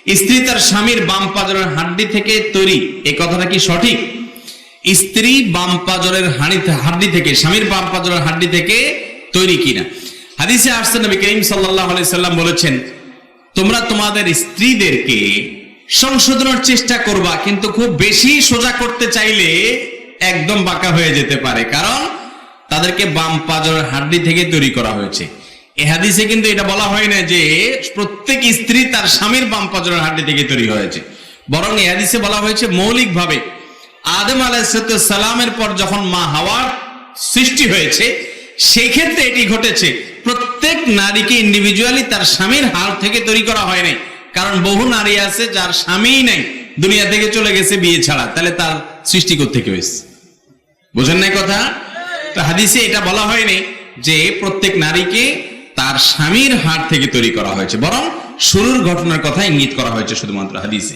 স্ত্রী তার স্বামীর বাম পাঁজরের হাড্ডি থেকে তৈরি, এই কথাটা কি সঠিক? স্ত্রী বাম পাঁজরের হাড্ডি থেকে, স্বামীর বাম পাঁজরের হাড্ডি থেকে তৈরি কিনা? হাদিসে আসছে নবী করিম সাল্লাল্লাহু আলাইহি সাল্লাম বলেছেন, তোমরা তোমাদের স্ত্রীদেরকে সংশোধনের চেষ্টা করবা, কিন্তু খুব বেশি সোজা করতে চাইলে একদম বাঁকা হয়ে যেতে পারে, কারণ তাদেরকে বাম পাঁজরের হাড্ডি থেকে তৈরি করা হয়েছে। এই হাদিসে কিন্তু এটা বলা হয় না যে প্রত্যেক স্ত্রী তার স্বামীর বাম পাঁজরের হাড্ডি থেকে তৈরি হয়েছে, বরং এই হাদিসে বলা হয়েছে মৌলিকভাবে আদম আলাইহিস সালামের পর যখন মা হাওয়ার সৃষ্টি হয়েছে সেই ক্ষেত্রে এটি ঘটেছে। প্রত্যেক নারীকে ইন্ডিভিজুয়ালি তার স্বামীর হাড় থেকে তৈরি করা হয় নাই, কারণ বহু নারী আছে যার স্বামীই নাই, দুনিয়া থেকে চলে গেছে বিয়ে ছাড়া, তাহলে তার সৃষ্টি কোত্থেকে হয়েছে? বোঝেন নাই কথা? তো হাদিসে এটা বলা হয়নি যে প্রত্যেক নারীকে তার স্বামীর হাড় থেকে তৈরি করা হয়েছে, বরং শুরুর ঘটনার কথা ইঙ্গিত করা হয়েছে শুধুমাত্র হাদিসে।